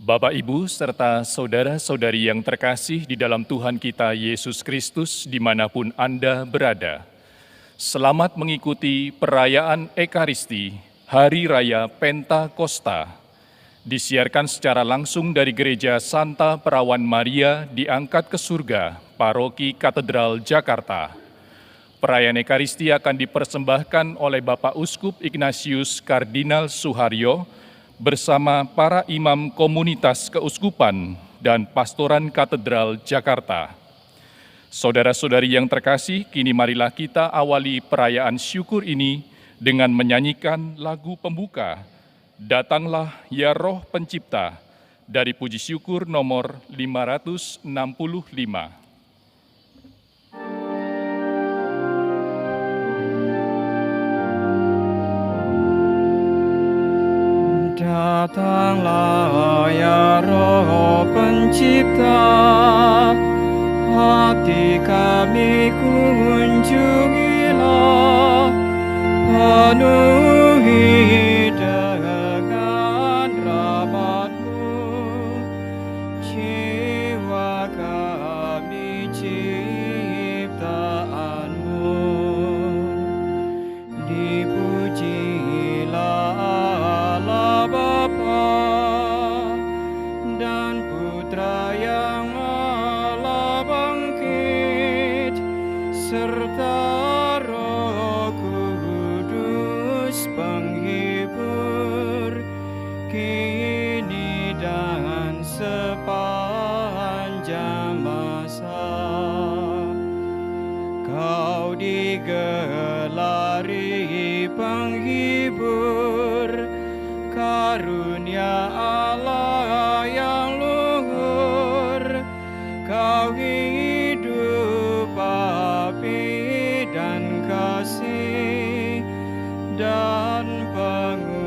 Bapak, Ibu, serta saudara-saudari yang terkasih di dalam Tuhan kita Yesus Kristus dimanapun Anda berada. Selamat mengikuti perayaan Ekaristi, Hari Raya Pentakosta. Disiarkan secara langsung dari Gereja Santa Perawan Maria diangkat ke surga, Paroki Katedral Jakarta. Perayaan Ekaristi akan dipersembahkan oleh Bapak Uskup Ignatius Kardinal Suharyo, bersama para imam komunitas keuskupan dan pastoran katedral Jakarta. Saudara-saudari yang terkasih, kini marilah kita awali perayaan syukur ini dengan menyanyikan lagu pembuka, Datanglah ya Roh Pencipta, dari Puji Syukur nomor 565. Datanglah ya Roh Pencipta, hati kami kunjungilah, penuhi dengan rahmat-Mu, jiwa kami ciptaan-Mu. Dipujilah Allah Bapa dan Putra yang Allah bangkit, serta Roh Kudus penghibur, kini dan sepanjang masa. Kau digelari penghibur, karunia Allah yang luhur. Kau hidup, api dan kasih, dan pengurapan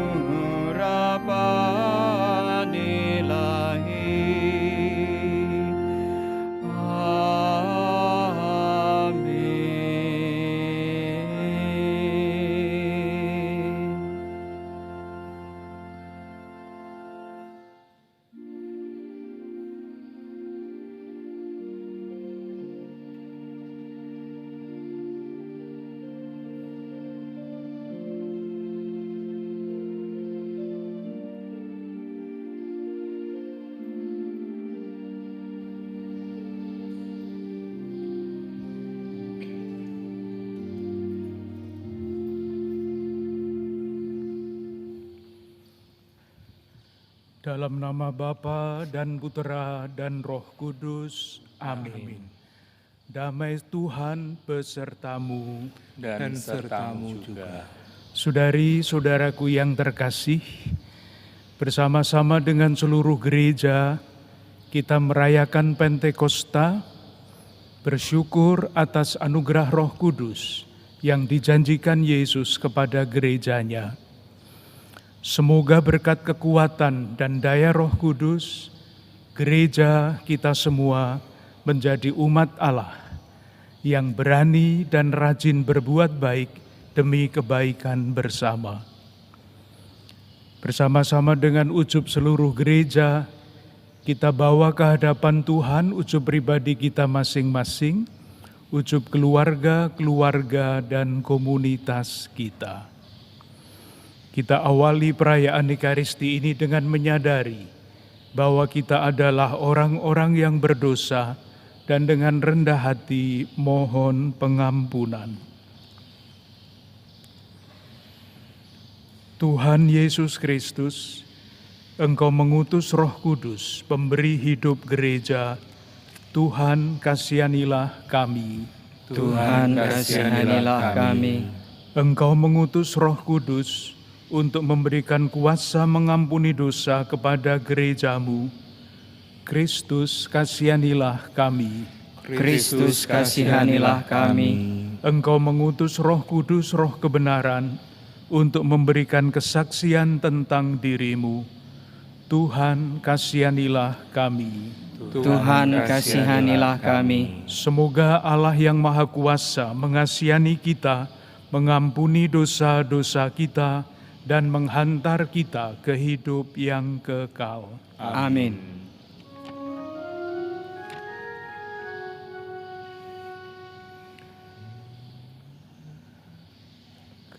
ilahi. Dalam nama Bapa dan Putera dan Roh Kudus. Amin. Damai Tuhan besertamu Dan sertamu juga. Saudari-saudaraku yang terkasih, bersama-sama dengan seluruh gereja, kita merayakan Pentakosta, bersyukur atas anugerah Roh Kudus yang dijanjikan Yesus kepada gerejanya. Semoga berkat kekuatan dan daya Roh Kudus, gereja kita semua menjadi umat Allah yang berani dan rajin berbuat baik demi kebaikan bersama. Bersama-sama dengan ujub seluruh gereja, kita bawa ke hadapan Tuhan ujub pribadi kita masing-masing, ujub keluarga, dan komunitas kita. Kita awali perayaan Ekaristi ini dengan menyadari bahwa kita adalah orang-orang yang berdosa dan dengan rendah hati mohon pengampunan. Tuhan Yesus Kristus, Engkau mengutus Roh Kudus, pemberi hidup gereja. Tuhan, kasihanilah kami. Tuhan, kasihanilah kami. Engkau mengutus Roh Kudus untuk memberikan kuasa mengampuni dosa kepada gerejamu. Kristus, kasihanilah kami. Kristus, kasihanilah kami. Engkau mengutus Roh Kudus, Roh kebenaran, untuk memberikan kesaksian tentang dirimu. Tuhan, kasihanilah kami. Tuhan, kasihanilah kami. Semoga Allah yang Maha Kuasa mengasihani kita, mengampuni dosa-dosa kita, dan menghantar kita ke hidup yang kekal. Amin.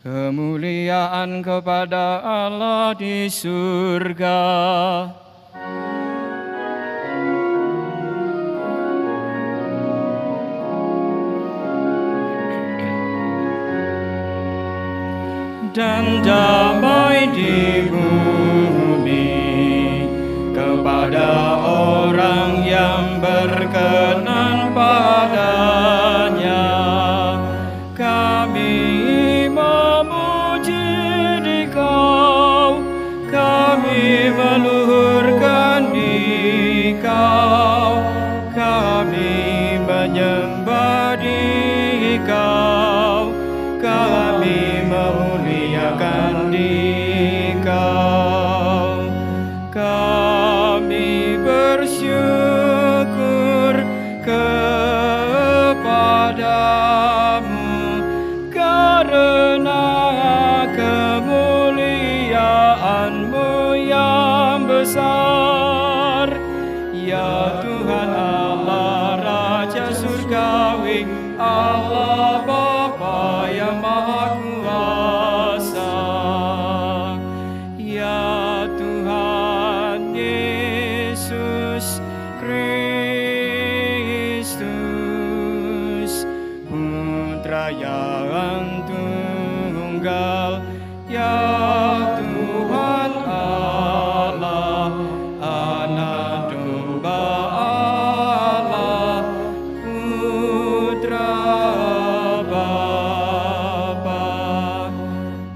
Kemuliaan kepada Allah di surga. Dan damai di bumi kepada orang yang berkenan padanya. Kami memuji Dikau, kami meluhurkan Dikau, kami menyembah Dikau, kami memuliakan Dikau. Kami bersyukur kepadamu karena kemuliaan-Mu yang besar. Ya Tuhan Allah Raja Surgawi, Allah Bapa yang Maha Kuasa. Ya Tuhan Yesus Kristus, Putra yang tunggal, ya Tuhan Allah, Anak Domba Allah, Putra Bapa.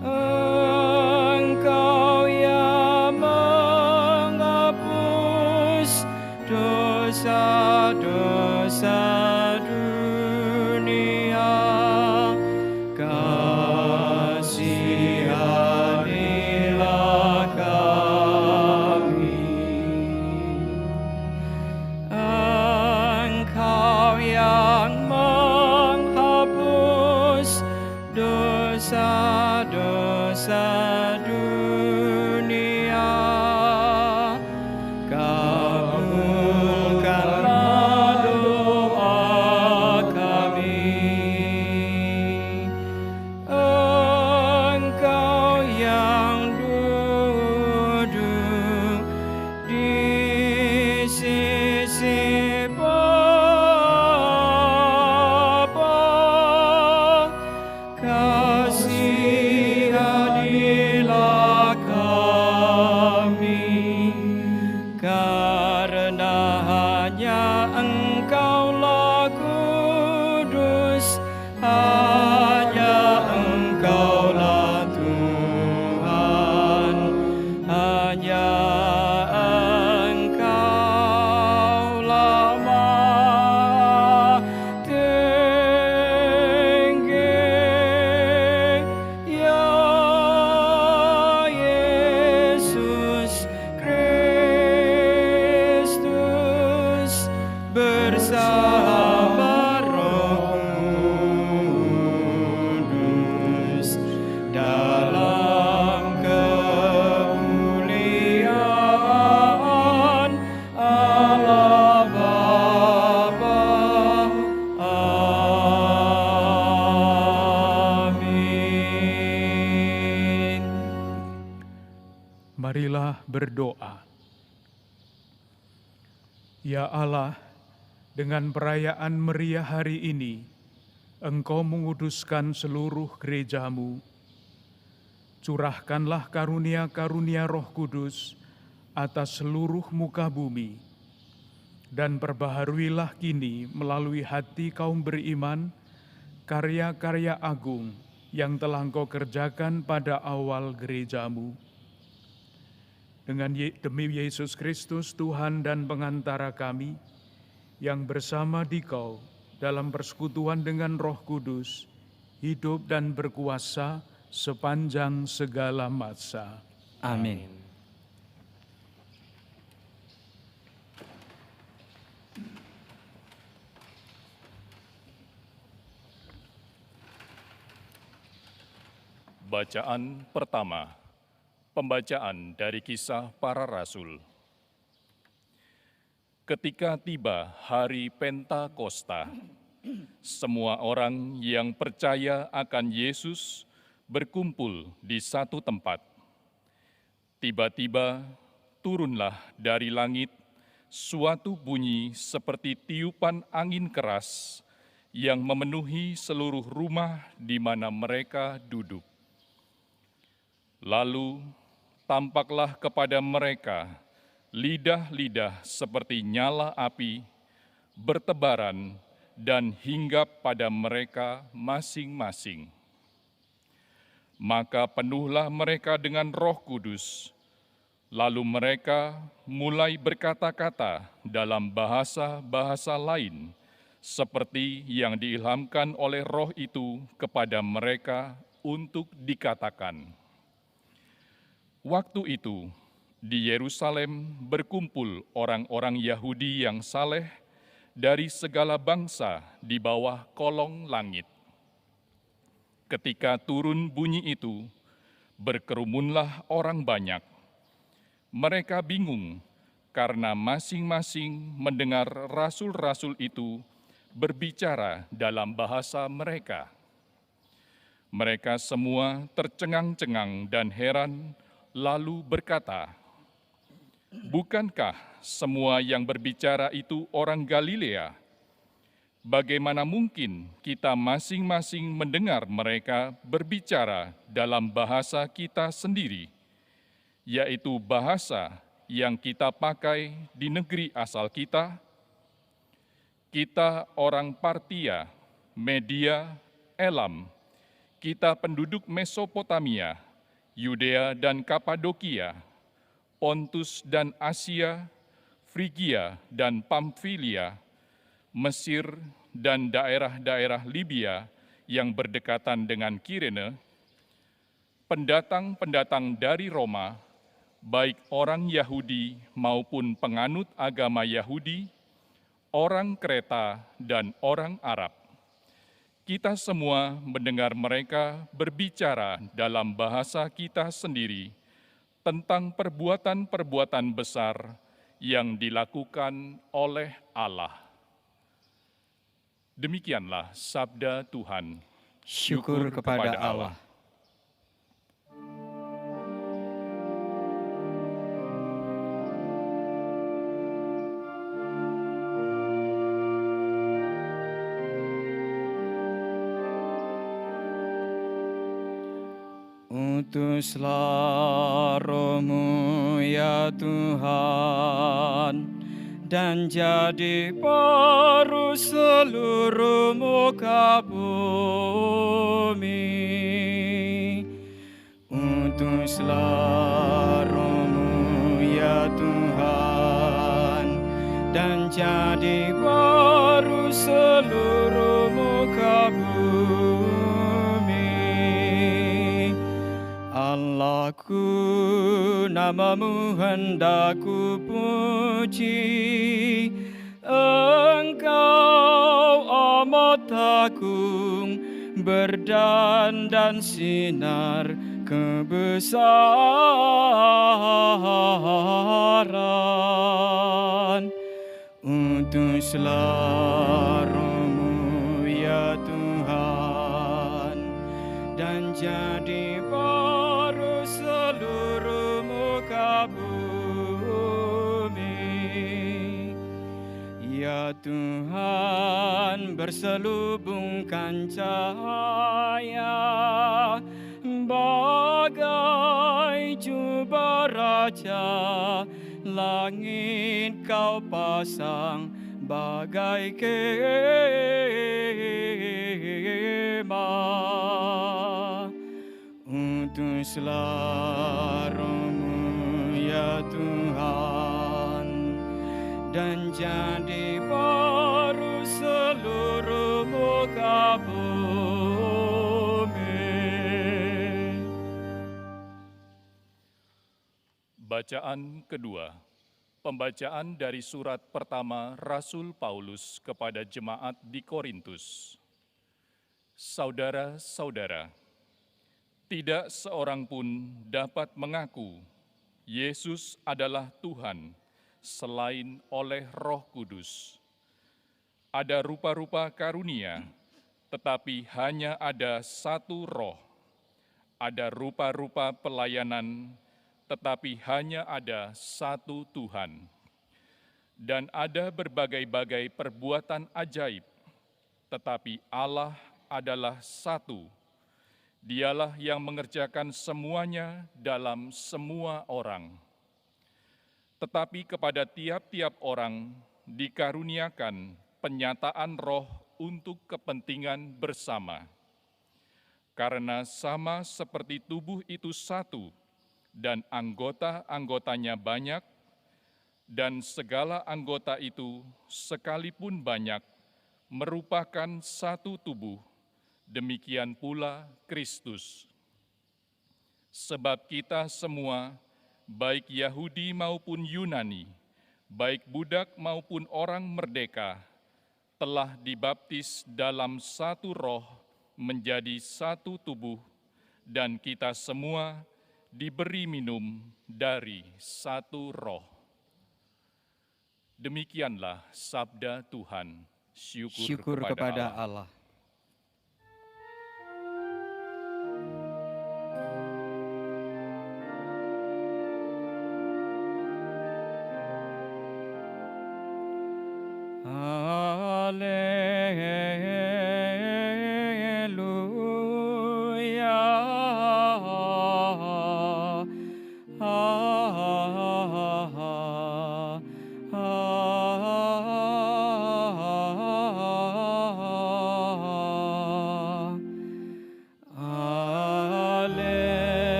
Engkau yang menghapus dosa-dosa dunia, kasihanilah kami. Engkau yang menghapus dosa-dosa dunia, kabulkanlah doa kami. Engkau yang duduk di sisi Bapa, kasihanilah kami, karena hanya Engkaulah kudus, hanya Engkaulah Tuhan, hanya Engkaulah Maha Tinggi. Ya Yesus Kristus, bersama Roh Kudus dalam kemuliaan Allah Bapa. Amin. Marilah berdoa. Ya Allah, dengan perayaan meriah hari ini, Engkau menguduskan seluruh gereja-Mu. Curahkanlah karunia-karunia Roh Kudus atas seluruh muka bumi, dan perbaharuilah kini melalui hati kaum beriman karya-karya agung yang telah Engkau kerjakan pada awal gereja-Mu. Demi Yesus Kristus, Tuhan dan pengantara kami, yang bersama Dikau dalam persekutuan dengan Roh Kudus, hidup dan berkuasa sepanjang segala masa. Amin. Bacaan pertama Pembacaan dari Kisah Para Rasul. Ketika tiba hari Pentakosta, semua orang yang percaya akan Yesus berkumpul di satu tempat. Tiba-tiba turunlah dari langit suatu bunyi seperti tiupan angin keras yang memenuhi seluruh rumah di mana mereka duduk. Lalu tampaklah kepada mereka lidah-lidah seperti nyala api, bertebaran dan hinggap pada mereka masing-masing. Maka penuhlah mereka dengan Roh Kudus, lalu mereka mulai berkata-kata dalam bahasa-bahasa lain, seperti yang diilhamkan oleh Roh itu kepada mereka untuk dikatakan. Waktu itu, di Yerusalem berkumpul orang-orang Yahudi yang saleh dari segala bangsa di bawah kolong langit. Ketika turun bunyi itu, berkerumunlah orang banyak. Mereka bingung karena masing-masing mendengar rasul-rasul itu berbicara dalam bahasa mereka. Mereka semua tercengang-cengang dan heran, lalu berkata, "Bukankah semua yang berbicara itu orang Galilea? Bagaimana mungkin kita masing-masing mendengar mereka berbicara dalam bahasa kita sendiri, yaitu bahasa yang kita pakai di negeri asal kita? Kita orang Partia, Media, Elam, kita penduduk Mesopotamia, Yudea dan Kapadokia, Pontus dan Asia, Frigia dan Pamfilia, Mesir dan daerah-daerah Libya yang berdekatan dengan Kirene, pendatang-pendatang dari Roma, baik orang Yahudi maupun penganut agama Yahudi, orang Kreta dan orang Arab. Kita semua mendengar mereka berbicara dalam bahasa kita sendiri tentang perbuatan-perbuatan besar yang dilakukan oleh Allah." Demikianlah sabda Tuhan. Syukur kepada Allah. Utuslah Roh-Mu ya Tuhan, dan jadi baru seluruh muka bumi. Utuslah Roh-Mu ya Tuhan, dan jadi baru seluruh muka bumi. Allahku, nama-Mu hendak ku puji, Engkau amat agung, berdandan sinar kebesaran. Utuslah Roh-Mu ya Tuhan, dan jadi baru seluruh muka bumi. Ya Tuhan, berselubungkan cahaya bagai jubah raja, langit Kau pasang bagai kemah. Utuslah Roh-Mu ya Tuhan, dan jadi baru seluruh muka bumi. Bacaan kedua. Pembacaan dari surat pertama Rasul Paulus kepada jemaat di Korintus. Saudara-saudara, Tidak seorang pun dapat mengaku Yesus adalah Tuhan selain oleh Roh Kudus. Ada rupa-rupa karunia, tetapi hanya ada satu Roh. Ada rupa-rupa pelayanan, tetapi hanya ada satu Tuhan. Dan ada berbagai-bagai perbuatan ajaib, tetapi Allah adalah satu. Dialah yang mengerjakan semuanya dalam semua orang. Tetapi kepada tiap-tiap orang dikaruniakan penyataan Roh untuk kepentingan bersama. Karena sama seperti tubuh itu satu, dan anggota-anggotanya banyak, dan segala anggota itu sekalipun banyak, merupakan satu tubuh, demikian pula Kristus. Sebab kita semua, baik Yahudi maupun Yunani, baik budak maupun orang merdeka, telah dibaptis dalam satu Roh menjadi satu tubuh, dan kita semua diberi minum dari satu Roh. Demikianlah sabda Tuhan. Syukur kepada Allah. Haleluya.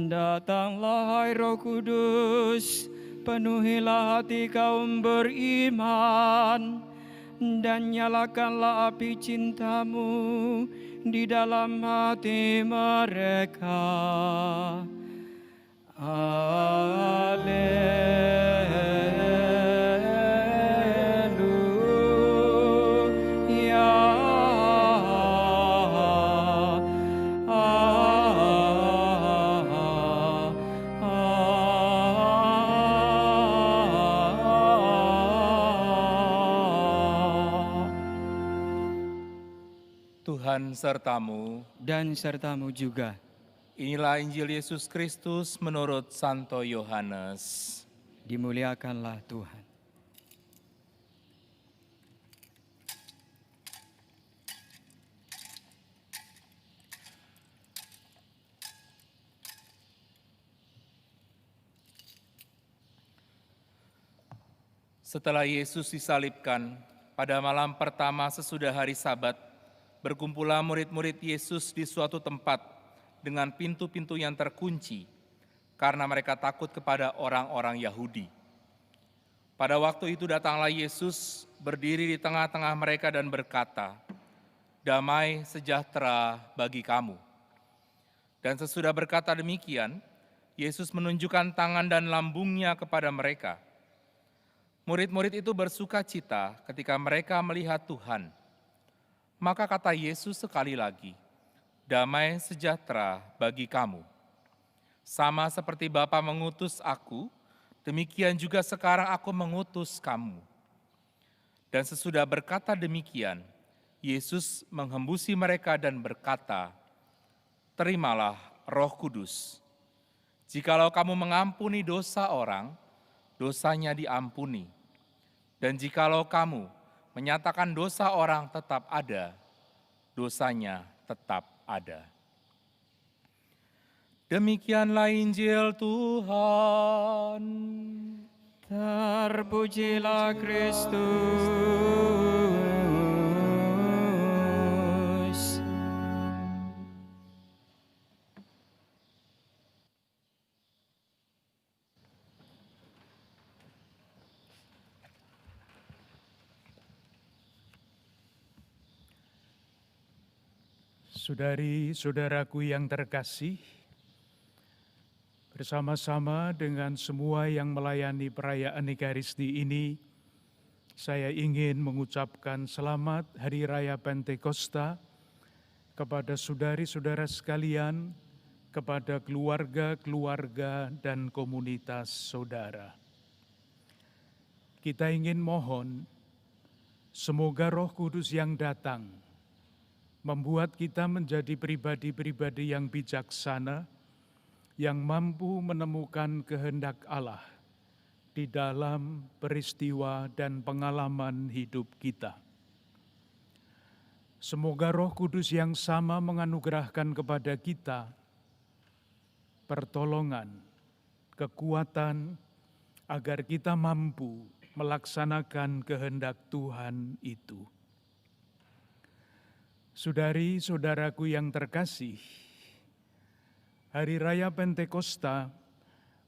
Datanglah hai Roh Kudus, penuhilah hati kaum beriman, dan nyalakanlah api cintamu di dalam hati mereka. Haleluya. Tuhan sertamu. Dan sertamu juga. Inilah Injil Yesus Kristus menurut Santo Yohanes. Dimuliakanlah Tuhan. Setelah Yesus disalibkan, pada malam pertama sesudah hari Sabat, berkumpullah murid-murid Yesus di suatu tempat dengan pintu-pintu yang terkunci, karena mereka takut kepada orang-orang Yahudi. Pada waktu itu datanglah Yesus, berdiri di tengah-tengah mereka dan berkata, "Damai sejahtera bagi kamu." Dan sesudah berkata demikian, Yesus menunjukkan tangan dan lambungnya kepada mereka. Murid-murid itu bersuka cita ketika mereka melihat Tuhan. Maka kata Yesus sekali lagi, "Damai sejahtera bagi kamu. Sama seperti Bapa mengutus aku, demikian juga sekarang aku mengutus kamu." Dan sesudah berkata demikian, Yesus menghembusi mereka dan berkata, "Terimalah Roh Kudus. Jikalau kamu mengampuni dosa orang, dosanya diampuni. Dan jikalau kamu menyatakan dosa orang tetap ada, dosanya tetap ada." Demikianlah Injil Tuhan. Terpujilah Kristus. Saudari-saudaraku yang terkasih, bersama-sama dengan semua yang melayani perayaan Ekaristi ini, saya ingin mengucapkan selamat Hari Raya Pentakosta kepada saudari-saudara sekalian, kepada keluarga-keluarga dan komunitas saudara. Kita ingin mohon, semoga Roh Kudus yang datang membuat kita menjadi pribadi-pribadi yang bijaksana, yang mampu menemukan kehendak Allah di dalam peristiwa dan pengalaman hidup kita. Semoga Roh Kudus yang sama menganugerahkan kepada kita pertolongan, kekuatan, agar kita mampu melaksanakan kehendak Tuhan itu. Saudari-saudaraku yang terkasih, Hari Raya Pentakosta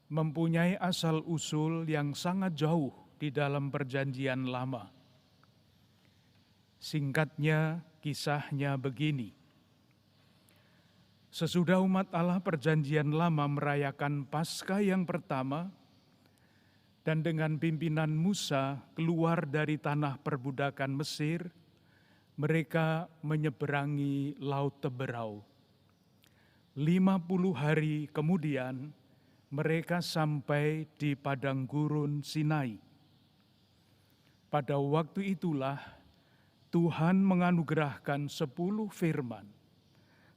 mempunyai asal-usul yang sangat jauh di dalam Perjanjian Lama. Singkatnya, kisahnya begini. Sesudah umat Allah Perjanjian Lama merayakan Paskah yang pertama, dan dengan pimpinan Musa keluar dari tanah perbudakan Mesir, mereka menyeberangi Laut Teberau. 50 hari kemudian, mereka sampai di padang gurun Sinai. Pada waktu itulah, Tuhan menganugerahkan 10 firman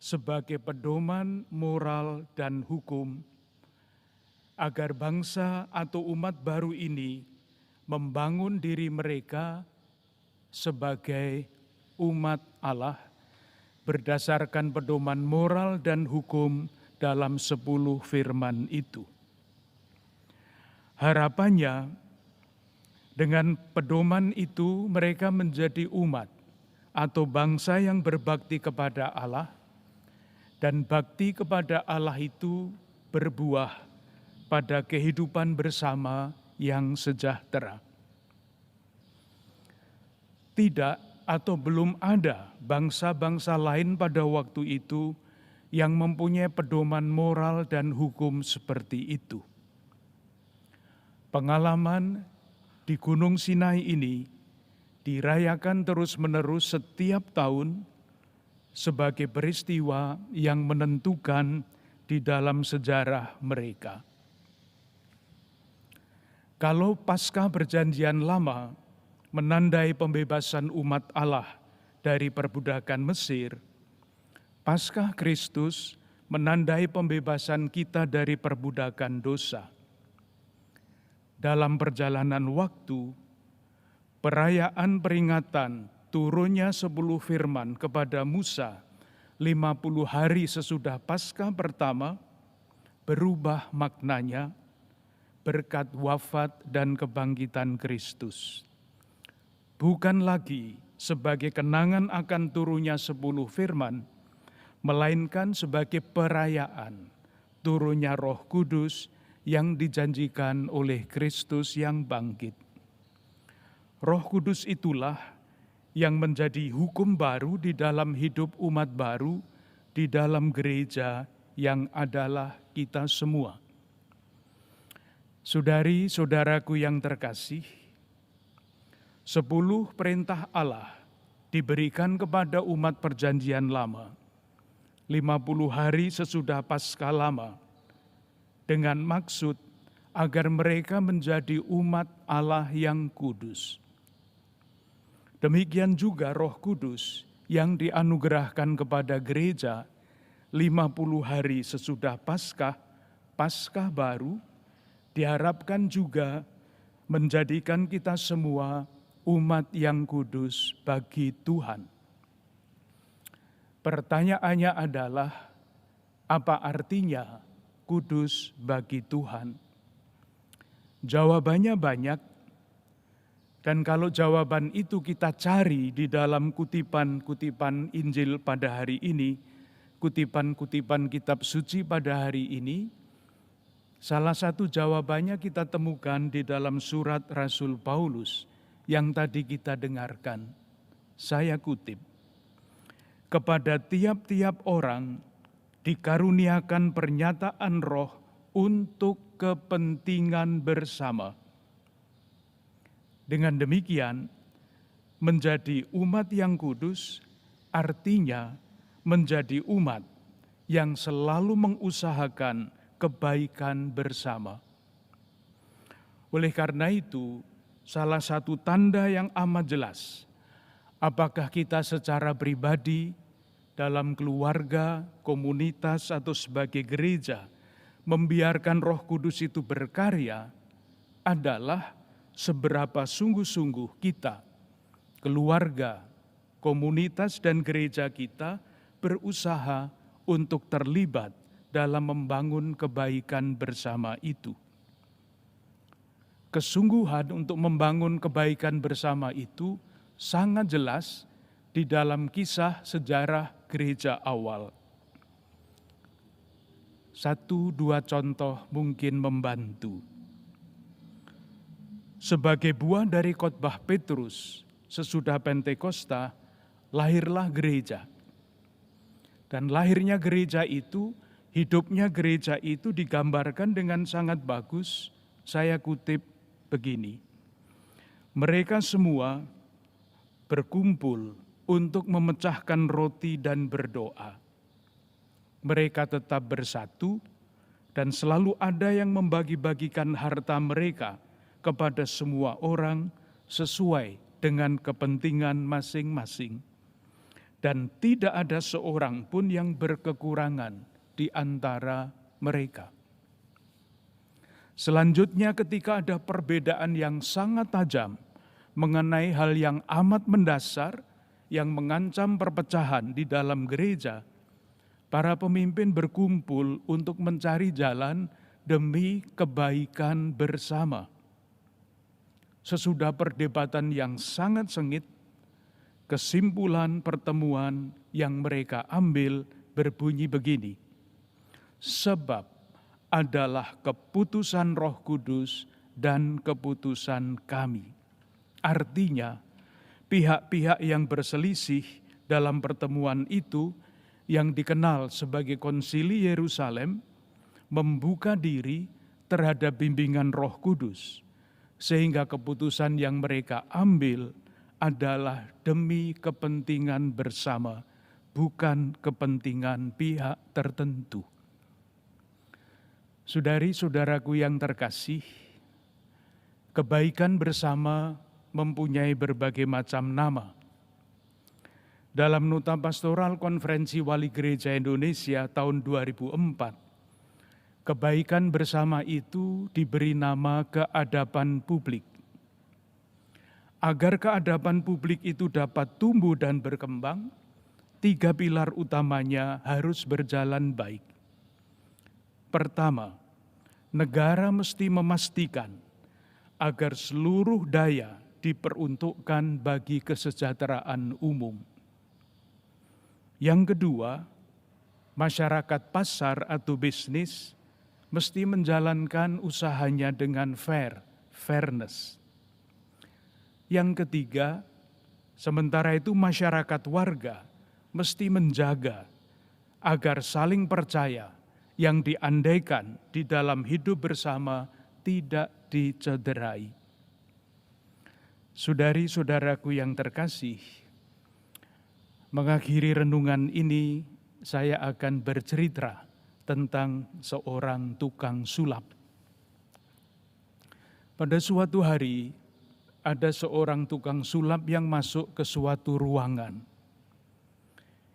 sebagai pedoman moral dan hukum, agar bangsa atau umat baru ini membangun diri mereka sebagai umat Allah berdasarkan pedoman moral dan hukum dalam 10 firman itu. Harapannya, dengan pedoman itu mereka menjadi umat atau bangsa yang berbakti kepada Allah, dan bakti kepada Allah itu berbuah pada kehidupan bersama yang sejahtera. Tidak atau belum ada bangsa-bangsa lain pada waktu itu yang mempunyai pedoman moral dan hukum seperti itu. Pengalaman di Gunung Sinai ini dirayakan terus-menerus setiap tahun sebagai peristiwa yang menentukan di dalam sejarah mereka. Kalau Paskah Perjanjian Lama menandai pembebasan umat Allah dari perbudakan Mesir, Paskah Kristus menandai pembebasan kita dari perbudakan dosa. Dalam perjalanan waktu, perayaan peringatan turunnya 10 firman kepada Musa 50 hari sesudah Paskah pertama berubah maknanya berkat wafat dan kebangkitan Kristus. Bukan lagi sebagai kenangan akan turunnya 10 firman, melainkan sebagai perayaan turunnya Roh Kudus yang dijanjikan oleh Kristus yang bangkit. Roh Kudus itulah yang menjadi hukum baru di dalam hidup umat baru, di dalam gereja yang adalah kita semua. Saudari-saudaraku yang terkasih, 10 perintah Allah diberikan kepada umat Perjanjian Lama 50 hari sesudah Paskah Lama dengan maksud agar mereka menjadi umat Allah yang kudus. Demikian juga Roh Kudus yang dianugerahkan kepada gereja 50 hari sesudah Paskah baru, diharapkan juga menjadikan kita semua umat yang kudus bagi Tuhan. Pertanyaannya adalah, apa artinya kudus bagi Tuhan? Jawabannya banyak, dan kalau jawaban itu kita cari di dalam kutipan-kutipan Injil pada hari ini, kutipan-kutipan kitab suci pada hari ini, salah satu jawabannya kita temukan di dalam surat Rasul Paulus yang tadi kita dengarkan. Saya kutip, kepada tiap-tiap orang dikaruniakan pernyataan Roh untuk kepentingan bersama. Dengan demikian, menjadi umat yang kudus artinya menjadi umat yang selalu mengusahakan kebaikan bersama. Oleh karena itu, salah satu tanda yang amat jelas, apakah kita secara pribadi, dalam keluarga, komunitas, atau sebagai gereja, membiarkan Roh Kudus itu berkarya, adalah seberapa sungguh-sungguh kita, keluarga, komunitas, dan gereja kita berusaha untuk terlibat dalam membangun kebaikan bersama itu. Kesungguhan untuk membangun kebaikan bersama itu sangat jelas di dalam kisah sejarah gereja awal. 1-2 contoh mungkin membantu. Sebagai buah dari khotbah Petrus, sesudah Pentakosta, lahirlah gereja. Dan lahirnya gereja itu, hidupnya gereja itu digambarkan dengan sangat bagus. Saya kutip begini, mereka semua berkumpul untuk memecahkan roti dan berdoa. Mereka tetap bersatu dan selalu ada yang membagi-bagikan harta mereka kepada semua orang sesuai dengan kepentingan masing-masing. Dan tidak ada seorang pun yang berkekurangan di antara mereka. Selanjutnya, ketika ada perbedaan yang sangat tajam mengenai hal yang amat mendasar yang mengancam perpecahan di dalam gereja, para pemimpin berkumpul untuk mencari jalan demi kebaikan bersama. Sesudah perdebatan yang sangat sengit, kesimpulan pertemuan yang mereka ambil berbunyi begini, sebab adalah keputusan Roh Kudus dan keputusan kami. Artinya, pihak-pihak yang berselisih dalam pertemuan itu yang dikenal sebagai Konsili Yerusalem membuka diri terhadap bimbingan Roh Kudus, sehingga keputusan yang mereka ambil adalah demi kepentingan bersama, bukan kepentingan pihak tertentu. Saudari-saudaraku yang terkasih, kebaikan bersama mempunyai berbagai macam nama. Dalam Nota Pastoral Konferensi Wali Gereja Indonesia tahun 2004, kebaikan bersama itu diberi nama keadaban publik. Agar keadaban publik itu dapat tumbuh dan berkembang, 3 pilar utamanya harus berjalan baik. Pertama, negara mesti memastikan agar seluruh daya diperuntukkan bagi kesejahteraan umum. Yang kedua, masyarakat pasar atau bisnis mesti menjalankan usahanya dengan fairness. Yang ketiga, sementara itu masyarakat warga mesti menjaga agar saling percaya yang diandaikan di dalam hidup bersama tidak dicederai. Saudari-saudaraku yang terkasih, mengakhiri renungan ini saya akan bercerita tentang seorang tukang sulap. Pada suatu hari, ada seorang tukang sulap yang masuk ke suatu ruangan.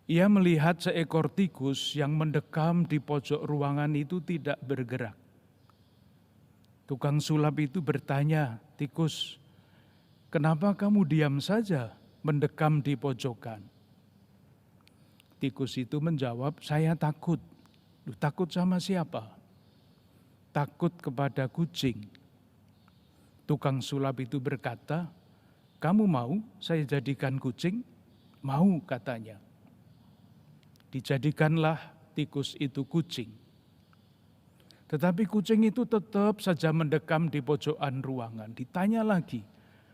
Ia melihat seekor tikus yang mendekam di pojok ruangan itu tidak bergerak. Tukang sulap itu bertanya, "Tikus, kenapa kamu diam saja mendekam di pojokan?" Tikus itu menjawab, "Saya takut." "Takut sama siapa?" "Takut kepada kucing." Tukang sulap itu berkata, "Kamu mau saya jadikan kucing?" "Mau," katanya. Dijadikanlah tikus itu kucing. Tetapi kucing itu tetap saja mendekam di pojokan ruangan. Ditanya lagi,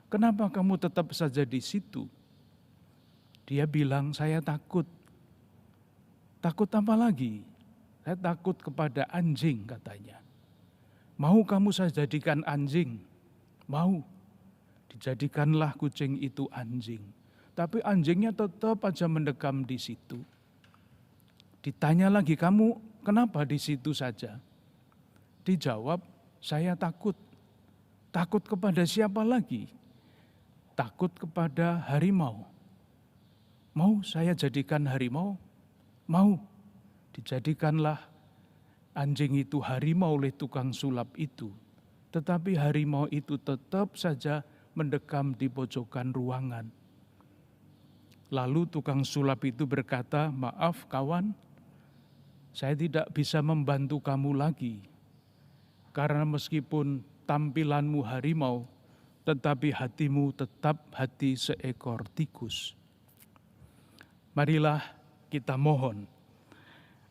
"Kenapa kamu tetap saja di situ?" Dia bilang, "Saya takut Takut apa lagi? Saya takut kepada anjing katanya. Mau kamu saya jadikan anjing? Mau. Dijadikanlah kucing itu anjing. Tapi anjingnya tetap aja mendekam di situ. Ditanya lagi, kamu kenapa di situ saja? Dijawab, saya takut. Takut kepada siapa lagi? Takut kepada harimau. Mau saya jadikan harimau? Mau. Dijadikanlah anjing itu harimau oleh tukang sulap itu. Tetapi harimau itu tetap saja mendekam di pojokan ruangan. Lalu tukang sulap itu berkata, maaf kawan, saya tidak bisa membantu kamu lagi. Karena meskipun tampilanmu harimau, tetapi hatimu tetap hati seekor tikus. Marilah kita mohon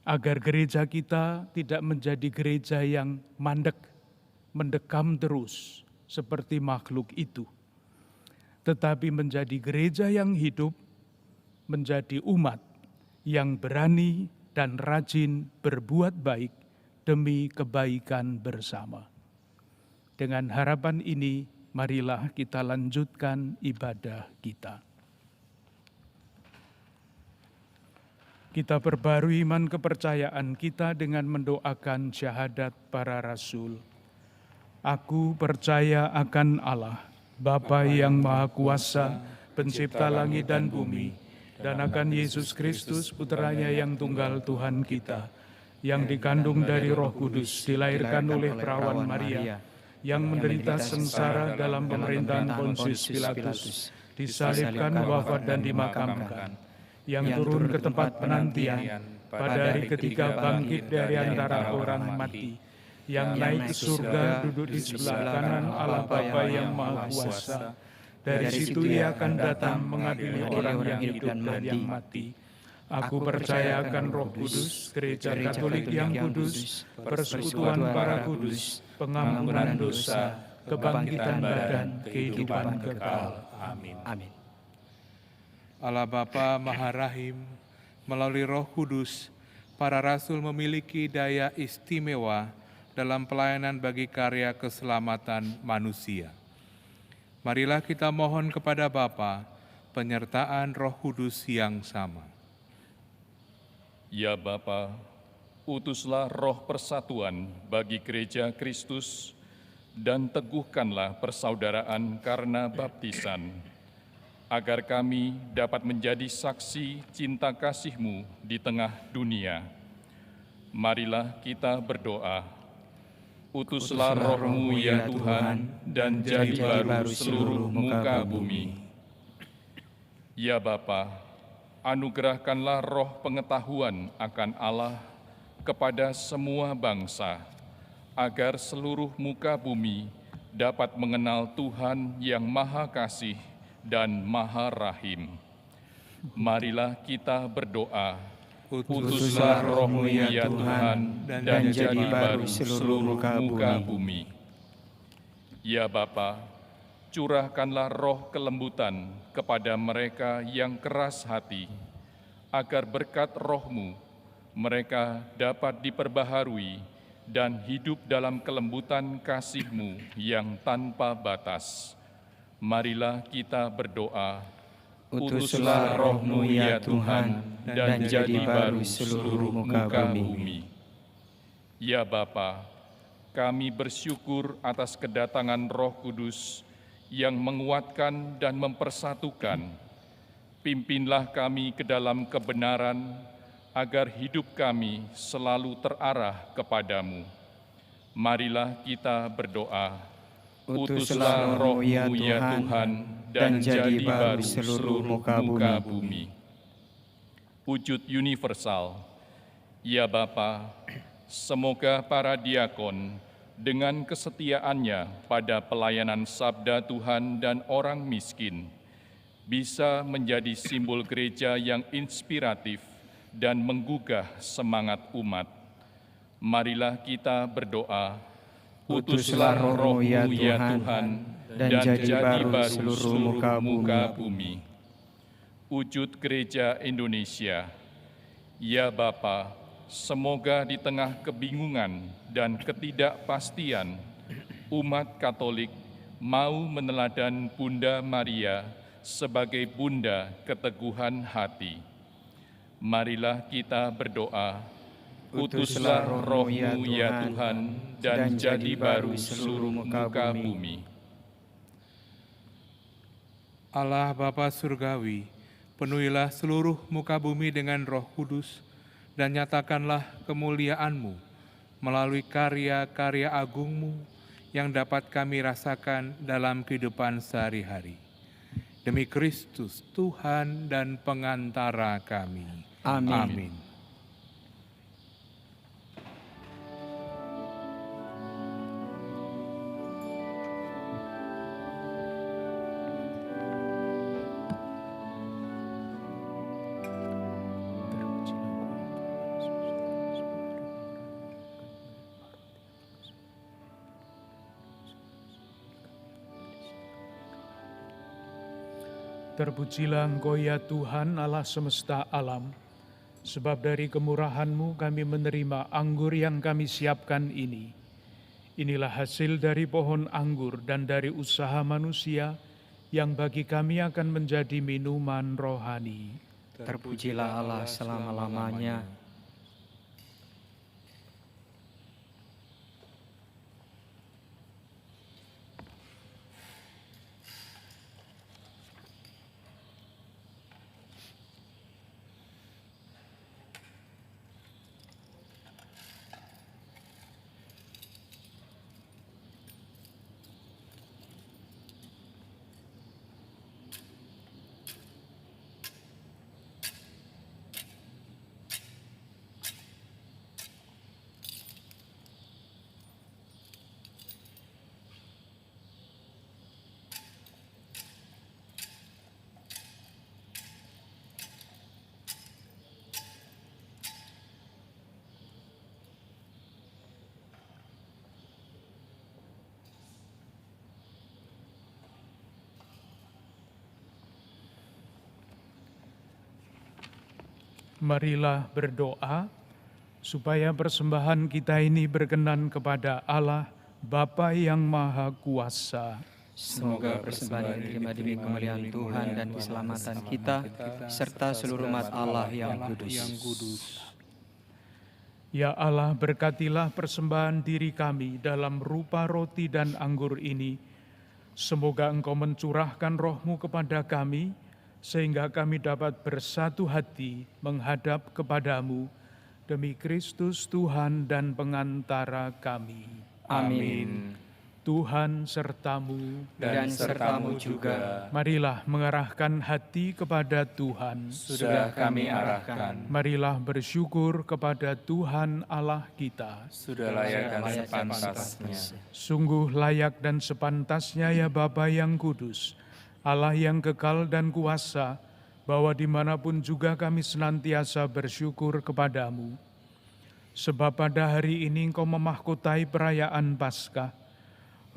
agar gereja kita tidak menjadi gereja yang mandek, mendekam terus seperti makhluk itu. Tetapi menjadi gereja yang hidup, menjadi umat yang berani dan rajin berbuat baik demi kebaikan bersama. Dengan harapan ini, marilah kita lanjutkan ibadah kita. Kita perbarui iman kepercayaan kita dengan mendoakan syahadat para rasul. Aku percaya akan Allah, Bapa yang Maha Kuasa, pencipta langit dan bumi, dan akan Yesus Kristus, putranya yang tunggal Tuhan kita, yang dikandung dari Roh Kudus, dilahirkan oleh perawan Maria, yang menderita sengsara dalam pemerintahan Pontius Pilatus, disalibkan, wafat dan dimakamkan, yang turun ke tempat penantian, pada hari ketiga bangkit dari antara orang mati, yang naik ke surga, duduk di sebelah kanan Allah Bapa yang Maha Kuasa. Dari situ ia akan datang mengadili orang yang hidup dan yang mati. Aku percaya akan Roh Kudus, gereja Katolik yang kudus, persekutuan para kudus, pengampunan dosa, kebangkitan badan, kehidupan kekal. Amin. Amin. Allah Bapa Maha Rahim, melalui Roh Kudus, para rasul memiliki daya istimewa dalam pelayanan bagi karya keselamatan manusia. Marilah kita mohon kepada Bapa penyertaan Roh Kudus yang sama. Ya Bapa, utuslah roh persatuan bagi gereja Kristus dan teguhkanlah persaudaraan karena baptisan, agar kami dapat menjadi saksi cinta kasih-Mu di tengah dunia. Marilah kita berdoa. Utuslah Roh-Mu ya Tuhan, dan jadi baru seluruh muka bumi. Ya Bapa, anugerahkanlah roh pengetahuan akan Allah kepada semua bangsa, agar seluruh muka bumi dapat mengenal Tuhan yang Maha Kasih dan Maha Rahim. Marilah kita berdoa. Utuslah Roh-Mu ya Tuhan, dan jadi baru seluruh muka bumi. Ya Bapa, curahkanlah roh kelembutan kepada mereka yang keras hati, agar berkat Roh-Mu mereka dapat diperbaharui dan hidup dalam kelembutan kasih-Mu yang tanpa batas. Marilah kita berdoa. Utuslah Roh-Mu ya Tuhan, dan jadi baru seluruh muka bumi. Ya Bapa, kami bersyukur atas kedatangan Roh Kudus yang menguatkan dan mempersatukan. Pimpinlah kami ke dalam kebenaran, agar hidup kami selalu terarah kepadamu. Marilah kita berdoa. Utuslah Roh-Mu ya Tuhan, dan jadi baru seluruh muka bumi. Wujud universal. Ya Bapa, semoga para diakon dengan kesetiaannya pada pelayanan sabda Tuhan dan orang miskin bisa menjadi simbol gereja yang inspiratif dan menggugah semangat umat. Marilah kita berdoa. Utuslah Roh-Mu ya Tuhan, dan jadi baru seluruh muka bumi. Wujud Gereja Indonesia. Ya Bapa, semoga di tengah kebingungan dan ketidakpastian, umat Katolik mau meneladan Bunda Maria sebagai Bunda keteguhan hati. Marilah kita berdoa, utuslah roh-Mu ya Tuhan, dan jadi baru seluruh muka bumi. Allah Bapa Surgawi, penuhilah seluruh muka bumi dengan Roh Kudus, dan nyatakanlah kemuliaan-Mu melalui karya-karya agung-Mu yang dapat kami rasakan dalam kehidupan sehari-hari. Demi Kristus, Tuhan dan pengantara kami. Amin. Amin. Terpujilah Engkau ya Tuhan Allah semesta alam, sebab dari kemurahan-Mu kami menerima anggur yang kami siapkan ini. Inilah hasil dari pohon anggur dan dari usaha manusia yang bagi kami akan menjadi minuman rohani. Terpujilah Allah selama-lamanya. Marilah berdoa supaya persembahan kita ini berkenan kepada Allah Bapa yang Maha Kuasa. Semoga persembahan ini diterima demi kemuliaan Tuhan dan keselamatan kita, serta seluruh umat Allah yang kudus. Ya Allah, berkatilah persembahan diri kami dalam rupa roti dan anggur ini. Semoga Engkau mencurahkan roh-Mu kepada kami, sehingga kami dapat bersatu hati menghadap kepadamu, demi Kristus Tuhan dan pengantara kami. Amin. Tuhan sertamu, Dan sertamu juga. marilah mengarahkan hati kepada Tuhan. Sudah kami arahkan. Marilah bersyukur kepada Tuhan Allah kita. Sudah layak dan sepantasnya. Sungguh layak dan sepantasnya ya Bapa yang kudus, Allah yang kekal dan kuasa, bahwa dimanapun juga kami senantiasa bersyukur kepadamu. Sebab pada hari ini Engkau memahkotai perayaan Paskah.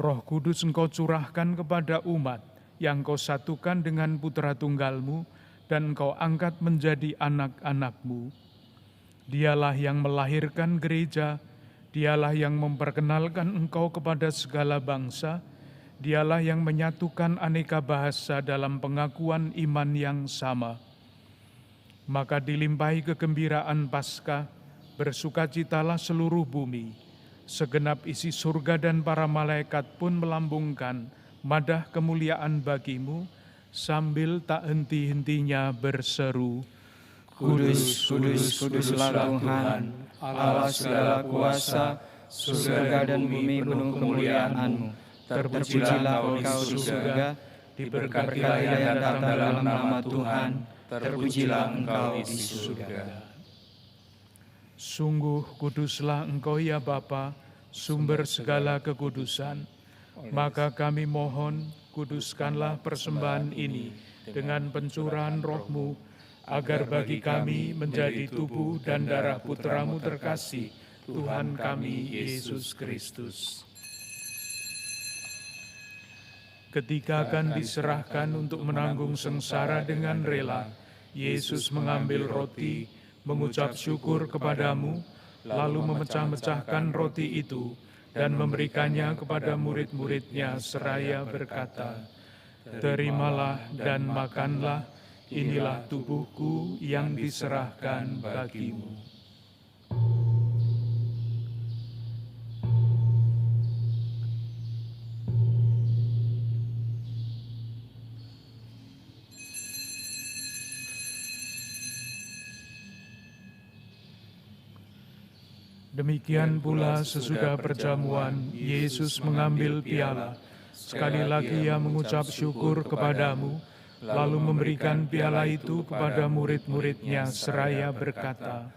Roh Kudus Engkau curahkan kepada umat yang Engkau satukan dengan Putra Tunggal-Mu dan Engkau angkat menjadi anak-anak-Mu. Dialah yang melahirkan gereja, Dialah yang memperkenalkan Engkau kepada segala bangsa, Dialah yang menyatukan aneka bahasa dalam pengakuan iman yang sama. Maka dilimpahi kegembiraan Paskah, bersukacitalah seluruh bumi. Segenap isi surga dan para malaikat pun melambungkan madah kemuliaan bagi-Mu, sambil tak henti-hentinya berseru, Kudus, kudus, kuduslah Tuhan, Allah segala kuasa, surga dan bumi penuh kemuliaan-Mu. Terpujilah Engkau di surga, diberkatilah yang datang dalam nama Tuhan, terpujilah Engkau di surga. Sungguh kuduslah Engkau ya Bapa, sumber segala kekudusan. Maka kami mohon, kuduskanlah persembahan ini dengan pencurahan roh-Mu, agar bagi kami menjadi tubuh dan darah Putra-Mu terkasih, Tuhan kami Yesus Kristus. Ketika akan diserahkan untuk menanggung sengsara dengan rela, Yesus mengambil roti, mengucap syukur kepadamu, lalu memecah-mecahkan roti itu dan memberikannya kepada murid-muridnya seraya berkata, "Terimalah dan makanlah, inilah tubuhku yang diserahkan bagimu." Demikian pula sesudah perjamuan, Yesus mengambil piala. Sekali lagi ia mengucap syukur kepadamu, lalu memberikan piala itu kepada murid-muridnya seraya berkata,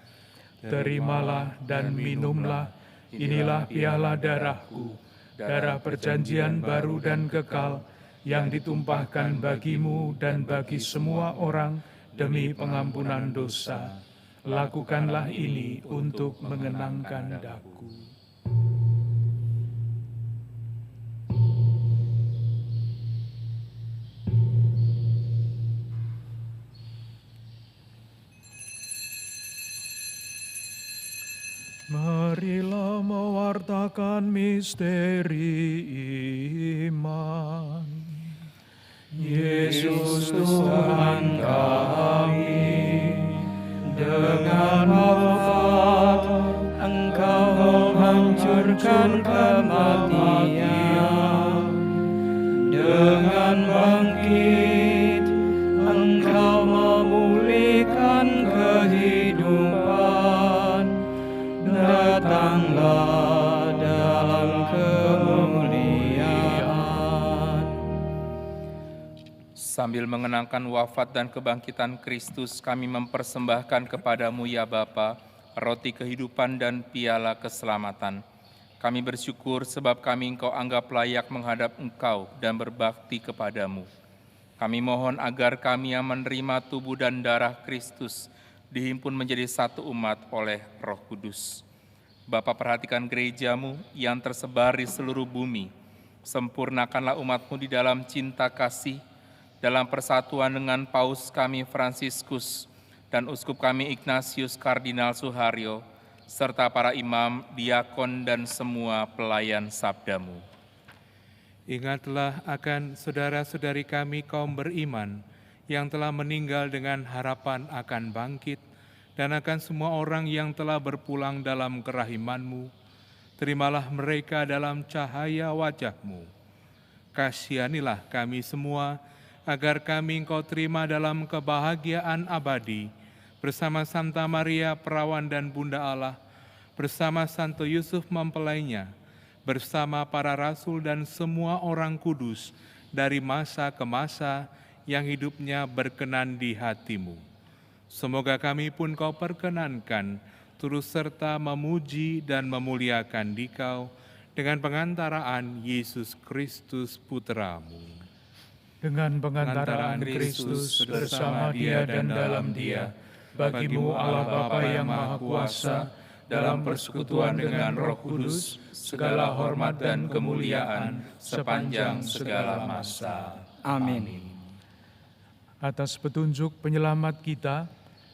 "Terimalah dan minumlah, inilah piala darahku, darah perjanjian baru dan kekal, yang ditumpahkan bagimu dan bagi semua orang demi pengampunan dosa. Lakukanlah ini untuk mengenangkan daku." Marilah mewartakan misteri iman. Yesus Tuhan kami, dengan wafat Engkau menghancurkan kematian, dengan bangkit Engkau memulihkan kehidupan. Datanglah dalam kemuliaan. Sambil mengenangkan wafat dan kebangkitan Kristus, kami mempersembahkan kepadamu ya Bapa, roti kehidupan dan piala keselamatan. Kami bersyukur sebab kami Engkau anggap layak menghadap Engkau dan berbakti kepadamu. Kami mohon agar kami yang menerima tubuh dan darah Kristus dihimpun menjadi satu umat oleh Roh Kudus. Bapa, perhatikan gerejamu yang tersebar di seluruh bumi. Sempurnakanlah umatmu di dalam cinta kasih, dalam persatuan dengan Paus kami Fransiskus dan Uskup kami Ignatius Kardinal Suharyo, serta para imam, diakon, dan semua pelayan sabdamu. Ingatlah akan saudara-saudari kami kaum beriman yang telah meninggal dengan harapan akan bangkit, dan akan semua orang yang telah berpulang dalam kerahiman-Mu. Terimalah mereka dalam cahaya wajah-Mu. Kasihanilah kami semua, agar kami Engkau terima dalam kebahagiaan abadi, bersama Santa Maria Perawan dan Bunda Allah, bersama Santo Yusuf mempelainya, bersama para rasul dan semua orang kudus, dari masa ke masa yang hidupnya berkenan di hati-Mu. Semoga kami pun Kau perkenankan, turut serta memuji dan memuliakan Dikau, dengan pengantaraan Yesus Kristus Putra-Mu. Dengan pengantaraan Kristus bersama Dia dan dalam Dia, bagimu Allah Bapa yang Maha Kuasa, dalam persekutuan dengan Roh Kudus, segala hormat dan kemuliaan sepanjang segala masa. Amin. Atas petunjuk penyelamat kita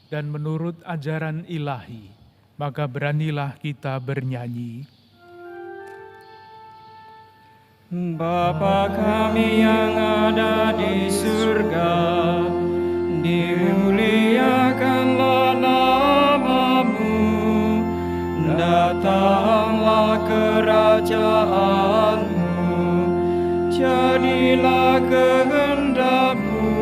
dan menurut ajaran ilahi, maka beranilah kita bernyanyi. Bapa kami yang ada di surga, dimuliakanlah nama-Mu, datanglah kerajaan-Mu, jadilah kehendak-Mu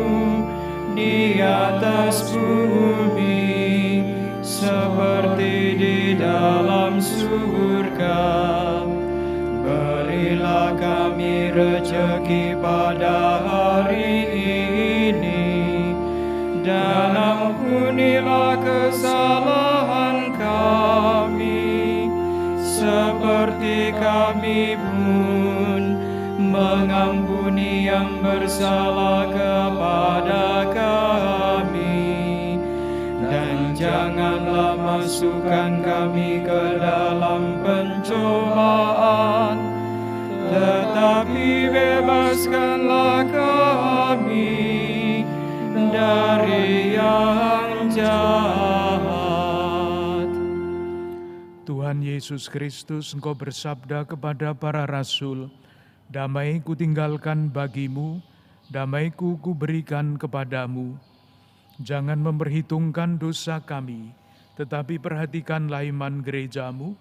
di atas bumi, seperti di dalam surga. Berilah kami rezeki pada hari ini, dan ampunilah kesalahan kami, seperti kami pun mengampuni yang bersalah kepada kami. Dan janganlah masukkan kami ke dalam pencobaan, tetapi bebaskanlah kami dari yang jahat. Tuhan Yesus Kristus, Engkau bersabda kepada para rasul, "Damai kutinggalkan bagimu, damaiku kuberikan kepadamu. Jangan memperhitungkan dosa kami, tetapi perhatikanlah iman gerejamu,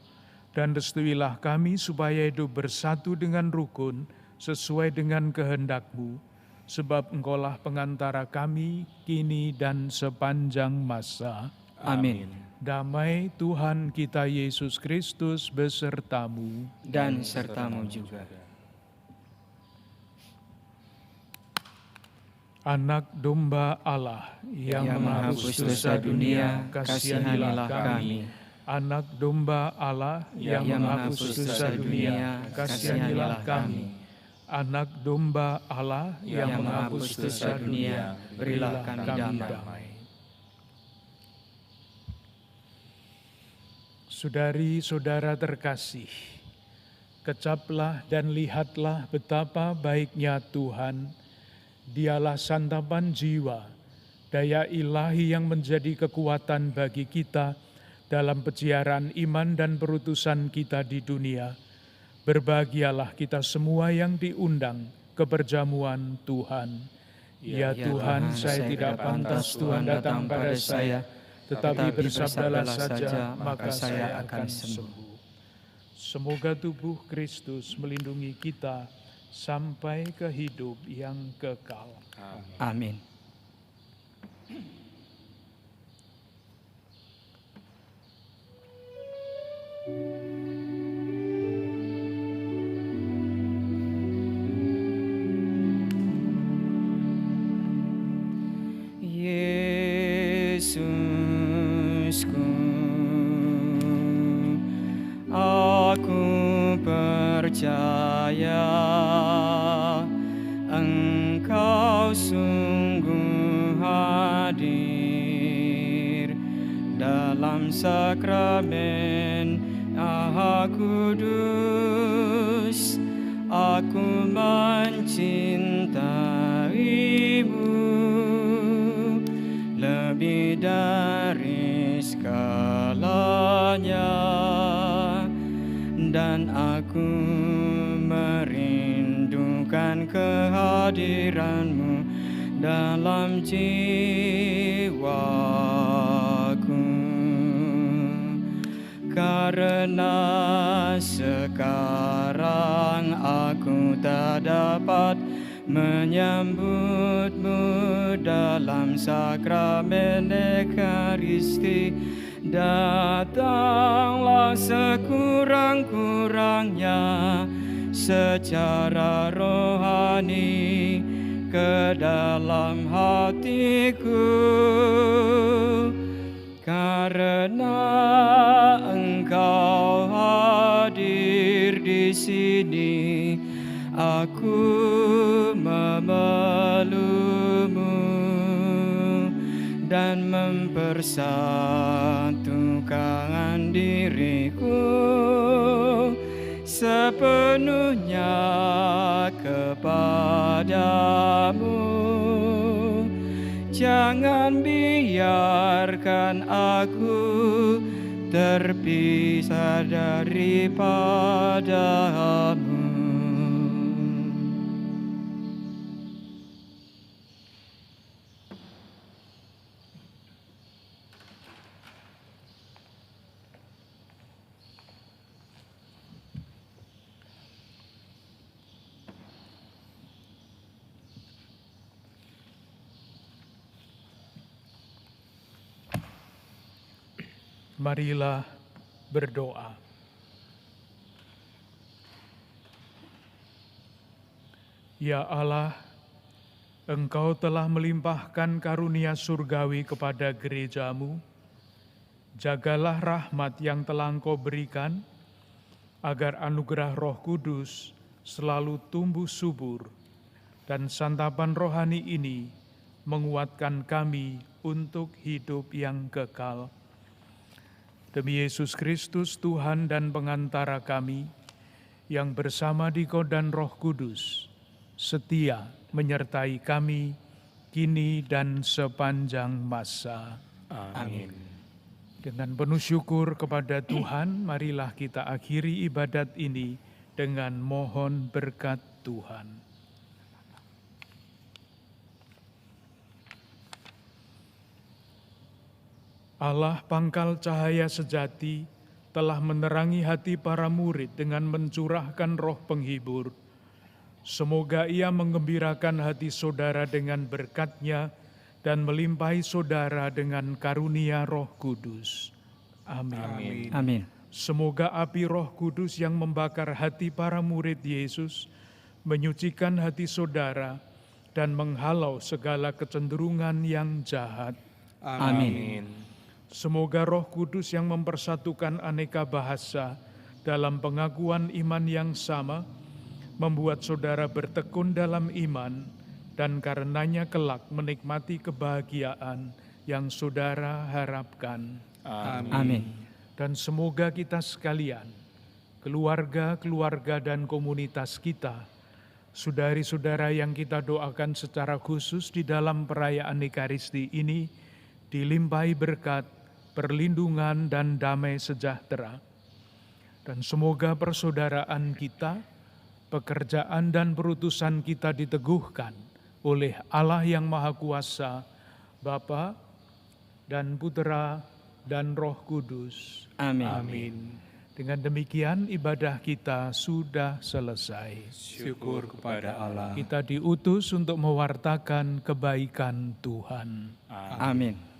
dan restuilah kami supaya hidup bersatu dengan rukun sesuai dengan kehendak-Mu, sebab Engkaulah pengantara kami kini dan sepanjang masa." Amin. Damai Tuhan kita Yesus Kristus besertamu. Dan sertamu juga. Anak domba Allah yang menghapus dosa dunia, kasihanilah kami. Anak domba Allah yang menghapus dosa dunia, kasihanilah kami. Anak domba Allah yang menghapus dosa dunia, berilah kami damai. Saudari-saudara terkasih, kecaplah dan lihatlah betapa baiknya Tuhan. Dialah santapan jiwa, daya ilahi yang menjadi kekuatan bagi kita dalam peziaran iman dan perutusan kita di dunia. Berbahagialah kita semua yang diundang ke perjamuan Tuhan. Ya Tuhan, saya tidak pantas Tuhan datang pada saya, tetapi bersabdalah saja, maka saya akan sembuh. Semoga tubuh Kristus melindungi kita sampai ke hidup yang kekal. Amin. Yesusku, aku percaya Engkau sungguh hadir dalam sakramen Maha Kudus. Aku mencintaimu lebih dari segalanya, dan aku merindukan kehadiranmu dalam jiwaku. Karena sekarang aku tak dapat menyambutmu dalam sakramen Ekaristi, datanglah sekurang-kurangnya secara rohani ke dalam hatiku. Karena Engkau hadir di sini, aku memelukmu dan mempersatukan diriku sepenuhnya kepadamu. Jangan biarkan aku terpisah daripadamu. Marilah berdoa. Ya Allah, Engkau telah melimpahkan karunia surgawi kepada gerejamu. Jagalah rahmat yang telah Engkau berikan, agar anugerah Roh Kudus selalu tumbuh subur, dan santapan rohani ini menguatkan kami untuk hidup yang kekal. Demi Yesus Kristus, Tuhan dan pengantara kami, yang bersama Dikau dan Roh Kudus, setia menyertai kami, kini dan sepanjang masa. Amin. Dengan penuh syukur kepada Tuhan, marilah kita akhiri ibadat ini dengan mohon berkat Tuhan. Allah pangkal cahaya sejati telah menerangi hati para murid dengan mencurahkan roh penghibur. Semoga ia menggembirakan hati saudara dengan berkat-Nya dan melimpahi saudara dengan karunia Roh Kudus. Amin. Amin. Semoga api Roh Kudus yang membakar hati para murid Yesus menyucikan hati saudara dan menghalau segala kecenderungan yang jahat. Amin. Semoga Roh Kudus yang mempersatukan aneka bahasa dalam pengakuan iman yang sama membuat saudara bertekun dalam iman dan karenanya kelak menikmati kebahagiaan yang saudara harapkan. Amin. Dan semoga kita sekalian, keluarga-keluarga dan komunitas kita, saudari-saudara yang kita doakan secara khusus di dalam perayaan Ekaristi ini, dilimpahi berkat, perlindungan dan damai sejahtera. Dan semoga persaudaraan kita, pekerjaan dan perutusan kita diteguhkan oleh Allah yang Maha Kuasa, Bapa dan Putera dan Roh Kudus. Amin. Amin. Dengan demikian ibadah kita sudah selesai. Syukur kepada Allah. Kita diutus untuk mewartakan kebaikan Tuhan. Amin.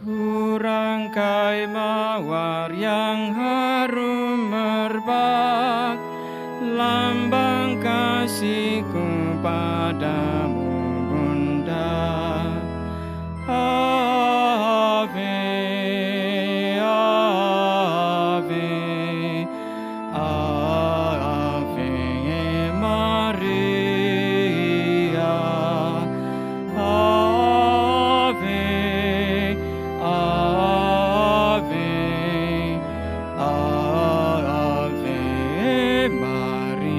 Kurangkai mawar yang harum merbak, lambang kasihku padamu Bunda. Ave, Ave, Ave Maria. Ave, Ave, Ave Maria.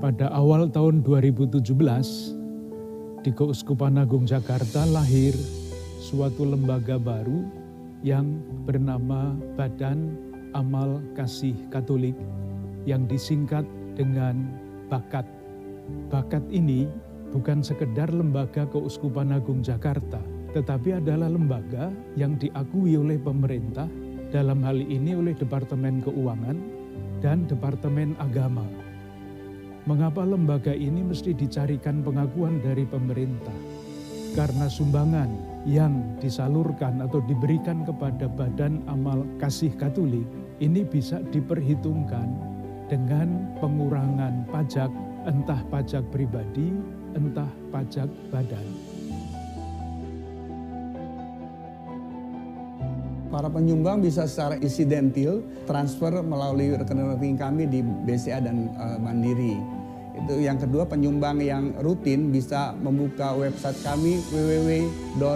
Pada awal tahun 2017, di Keuskupan Agung Jakarta lahir suatu lembaga baru yang bernama Badan Amal Kasih Katolik yang disingkat dengan BAKAT. BAKAT ini bukan sekedar lembaga Keuskupan Agung Jakarta, tetapi adalah lembaga yang diakui oleh pemerintah, dalam hal ini oleh Departemen Keuangan dan Departemen Agama. Mengapa lembaga ini mesti dicarikan pengakuan dari pemerintah? Karena sumbangan yang disalurkan atau diberikan kepada Badan Amal Kasih Katolik ini bisa diperhitungkan dengan pengurangan pajak, entah pajak pribadi, entah pajak badan. Para penyumbang bisa secara insidentil transfer melalui rekening kami di BCA dan Mandiri. Itu yang kedua, penyumbang yang rutin bisa membuka website kami www.bakat.org.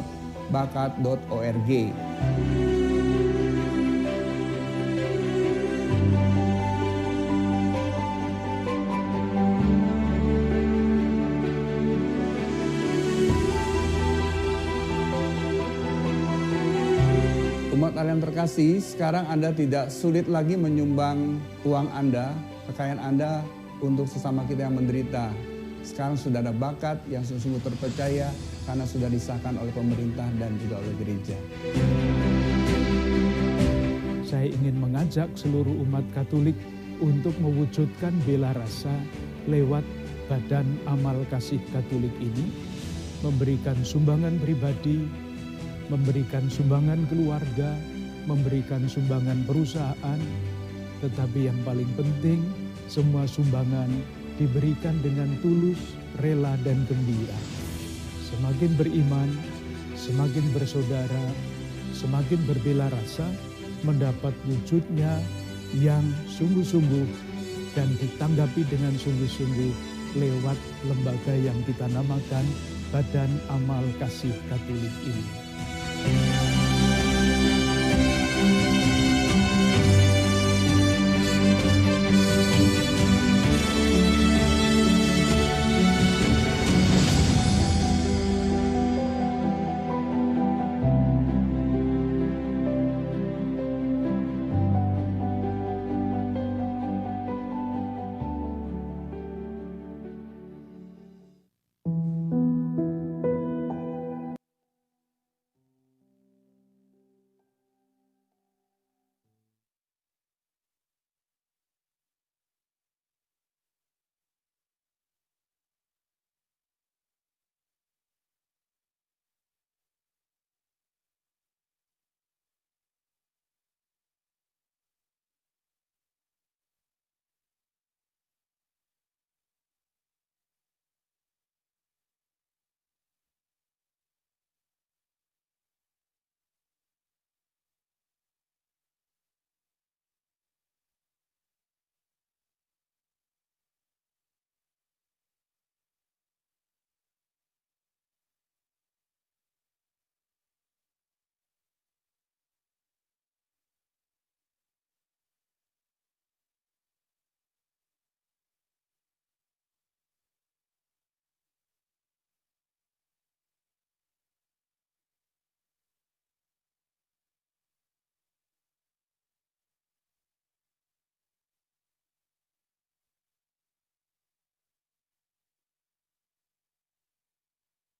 Umat Allah yang terkasih, sekarang Anda tidak sulit lagi menyumbang uang Anda, kekayaan Anda untuk sesama kita yang menderita. Sekarang sudah ada bakat yang sungguh-sungguh terpercaya karena sudah disahkan oleh pemerintah dan juga oleh gereja. Saya ingin mengajak seluruh umat Katolik untuk mewujudkan bela rasa lewat Badan Amal Kasih Katolik ini, memberikan sumbangan pribadi, memberikan sumbangan keluarga, memberikan sumbangan perusahaan, tetapi yang paling penting, semua sumbangan diberikan dengan tulus, rela, dan gembira. Semakin beriman, semakin bersaudara, semakin berbela rasa, mendapat wujudnya yang sungguh-sungguh dan ditanggapi dengan sungguh-sungguh lewat lembaga yang kita namakan Badan Amal Kasih Katolik ini.